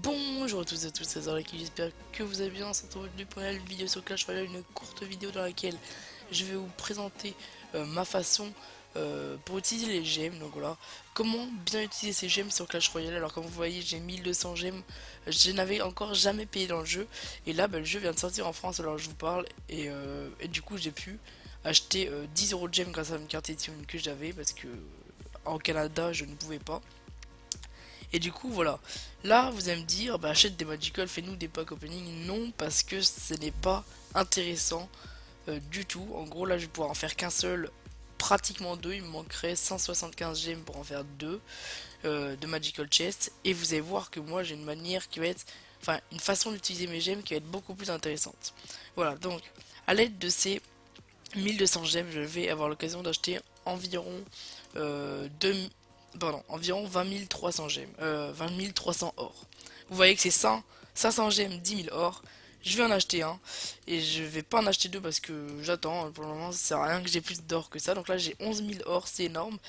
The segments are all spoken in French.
Bonjour à tous et à tous, c'est Zaraki, j'espère que vous allez bien. C'est revenu pour une vidéo sur Clash Royale, une courte vidéo dans laquelle je vais vous présenter ma façon pour utiliser les gemmes. Donc voilà, comment bien utiliser ces gemmes sur Clash Royale. Alors comme vous voyez, j'ai 1200 gemmes, je n'avais encore jamais payé dans le jeu. Et là, le jeu vient de sortir en France alors je vous parle. Et du coup, j'ai pu acheter 10 euros de gemmes grâce à une carte Ethereum que j'avais parce que en Canada, je ne pouvais pas. Et du coup, voilà. Là, vous allez me dire, bah, achète des Magical, fais-nous des packs opening. Non, parce que ce n'est pas intéressant du tout. En gros, là, je vais pouvoir en faire qu'un seul, pratiquement deux. Il me manquerait 175 gemmes pour en faire deux de Magical Chest. Et vous allez voir que moi, j'ai une manière qui va être, enfin, une façon d'utiliser mes gemmes qui va être beaucoup plus intéressante. Voilà, donc, à l'aide de ces 1200 gemmes, je vais avoir l'occasion d'acheter environ 2, environ 20 300 gemmes, 20 300 or. Vous voyez que c'est 500 gemmes, 10 000 or. Je vais en acheter un et je vais pas en acheter deux parce que j'attends. Pour le moment, ça sert à rien que j'ai plus d'or que ça. Donc là, j'ai 11 000 or, c'est énorme.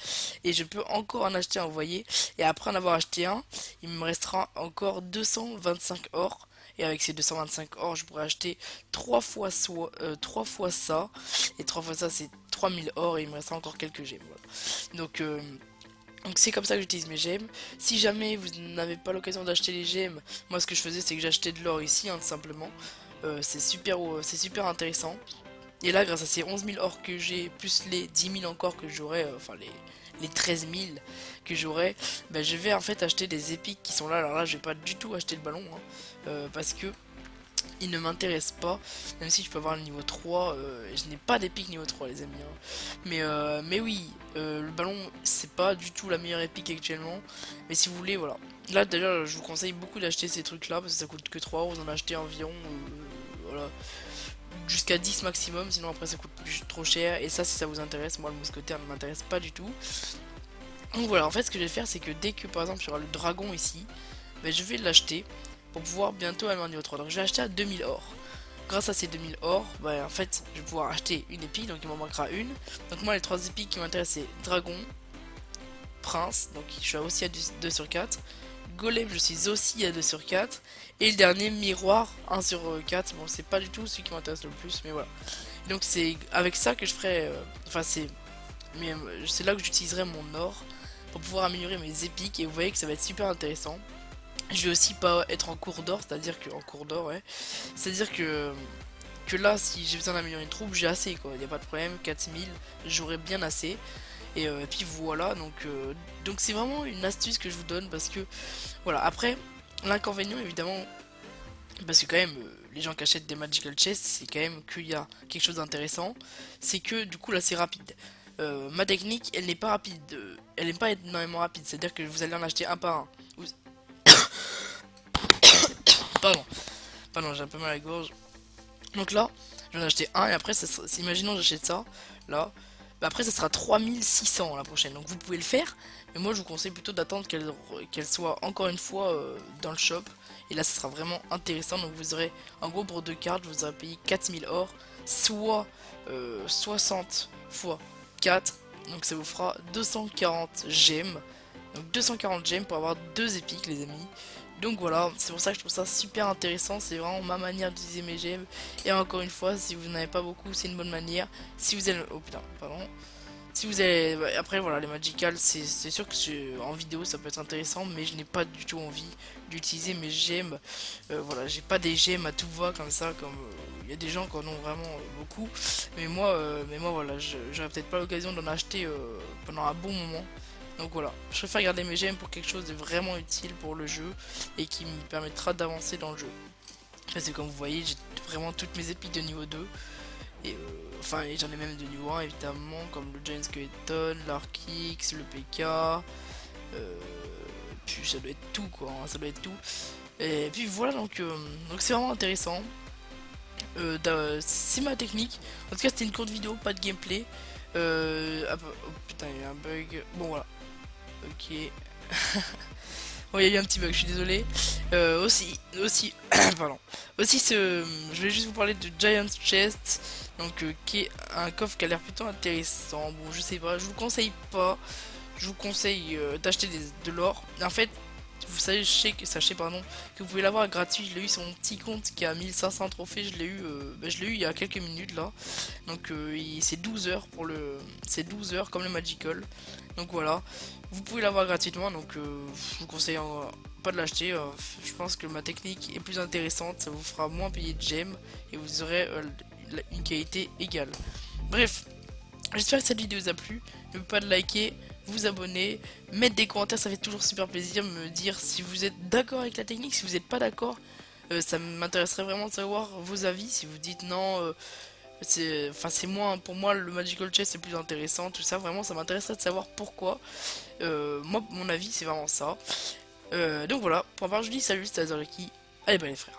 Et je peux encore en acheter un, vous voyez. Et après en avoir acheté un, il me restera encore 225 or. Et avec ces 225 or, je pourrais acheter 3 fois ça. Et 3 fois ça, c'est 3000 or. Et il me restera encore quelques gemmes. Voilà. Donc, donc c'est comme ça que j'utilise mes gemmes. Si jamais vous n'avez pas l'occasion d'acheter les gemmes, moi ce que je faisais c'est que j'achetais de l'or ici, hein, tout simplement. C'est super intéressant. Et là, grâce à ces 11 000 or que j'ai, plus les 10 000 encore que j'aurai, enfin les 13 000 que j'aurai, bah, je vais en fait acheter des épiques qui sont là. Alors là, je vais pas du tout acheter le ballon, hein, parce que il ne m'intéresse pas, même si je peux avoir le niveau 3, je n'ai pas d'épique niveau 3 les amis, hein. Mais oui, le ballon c'est pas du tout la meilleure épique actuellement, mais si vous voulez, voilà. Là d'ailleurs je vous conseille beaucoup d'acheter ces trucs là, parce que ça coûte que 3 euros, vous en achetez environ, voilà, jusqu'à 10 maximum, sinon après ça coûte trop cher, et ça si ça vous intéresse, moi le mousquetaire ne m'intéresse pas du tout. Donc voilà, en fait ce que je vais faire c'est que dès que par exemple il y aura le dragon ici, ben, je vais l'acheter pour pouvoir bientôt aller en niveau 3. Donc je vais acheter à 2000 or. Grâce à ces 2000 or, bah, en fait, je vais pouvoir acheter une épique, donc il m'en manquera une. Donc moi, les trois épiques qui m'intéressent, c'est Dragon, Prince, donc je suis aussi à 2 sur 4. Golem, je suis aussi à 2 sur 4. Et le dernier, Miroir, 1 sur 4. Bon, c'est pas du tout celui qui m'intéresse le plus, mais voilà. Donc c'est avec ça que je ferai... Enfin, c'est là que j'utiliserai mon or pour pouvoir améliorer mes épiques. Et vous voyez que ça va être super intéressant. Je vais aussi pas être en cours d'or, c'est-à-dire que en cours d'or, ouais. C'est-à-dire que là, si j'ai besoin d'améliorer une troupe, j'ai assez quoi. Il y a pas de problème. 4000, j'aurai bien assez. Et puis voilà, donc c'est vraiment une astuce que je vous donne parce que voilà. Après, l'inconvénient évidemment, parce que quand même les gens qui achètent des Magical Chests, c'est quand même qu'il y a quelque chose d'intéressant, c'est que du coup là c'est rapide. Ma technique, elle n'est pas rapide, elle n'est pas énormément rapide, c'est-à-dire que vous allez en acheter un par un. Pardon. Pardon, j'ai un peu mal à la gorge. Donc là, j'en ai acheté un et après, imaginons j'achète ça, là. Bah après, ça sera 3600 la prochaine. Donc vous pouvez le faire, mais moi je vous conseille plutôt d'attendre qu'elle soit encore une fois dans le shop. Et là, ça sera vraiment intéressant. Donc vous aurez, en gros, pour deux cartes, vous aurez payé 4000 or, soit 60 fois 4. Donc ça vous fera 240 gemmes. Donc 240 gemmes pour avoir deux épiques, les amis. Donc voilà, c'est pour ça que je trouve ça super intéressant, c'est vraiment ma manière d'utiliser mes gemmes. Et encore une fois, si vous n'avez pas beaucoup, c'est une bonne manière. Si vous avez... Oh putain, pardon. Si vous avez... Après voilà, les magicals, c'est sûr que en vidéo ça peut être intéressant, mais je n'ai pas du tout envie d'utiliser mes gemmes. Voilà, j'ai pas des gemmes à tout va comme ça, comme... Il y a des gens qui en ont vraiment beaucoup. Mais moi voilà, j'aurais peut-être pas l'occasion d'en acheter pendant un bon moment. Donc voilà, je préfère garder mes gemmes pour quelque chose de vraiment utile pour le jeu et qui me permettra d'avancer dans le jeu. Parce que comme vous voyez, j'ai vraiment toutes mes épiques de niveau 2. Et enfin, j'en ai même de niveau 1 évidemment, comme le Giant Skeleton, l'Arkix, le PK. Puis ça doit être tout quoi, hein, ça doit être tout. Et puis voilà, donc c'est vraiment intéressant. C'est ma technique. En tout cas, c'était une courte vidéo, pas de gameplay. Oh putain, il y a eu un bug. Bon voilà. Ok. Bon, il y a eu un petit bug, je suis désolé. Aussi, pardon. Aussi, je vais juste vous parler de Giant Chest, donc qui est un coffre qui a l'air plutôt intéressant. Bon, je sais pas, je vous conseille pas. Je vous conseille d'acheter de l'or. En fait, Vous sachez pardon, que vous pouvez l'avoir gratuit. Je l'ai eu sur mon petit compte qui a 1500 trophées. Je l'ai eu il y a quelques minutes là. Donc c'est 12 heures c'est 12 heures comme le Magical. Donc voilà, vous pouvez l'avoir gratuitement. Donc je vous conseille pas de l'acheter. Je pense que ma technique est plus intéressante. Ça vous fera moins payer de gemmes et vous aurez une qualité égale. Bref, j'espère que cette vidéo vous a plu. N'oubliez pas de liker, vous abonner, mettre des commentaires, ça fait toujours super plaisir. Me dire si vous êtes d'accord avec la technique, si vous n'êtes pas d'accord. Ça m'intéresserait vraiment de savoir vos avis. Si vous dites non, c'est moins, pour moi le Magical Chess c'est plus intéressant, tout ça. Vraiment, ça m'intéresserait de savoir pourquoi. Moi, mon avis, c'est vraiment ça. Donc voilà, pour ma part, je dis salut, c'était Azaraki. Allez, bah les frères.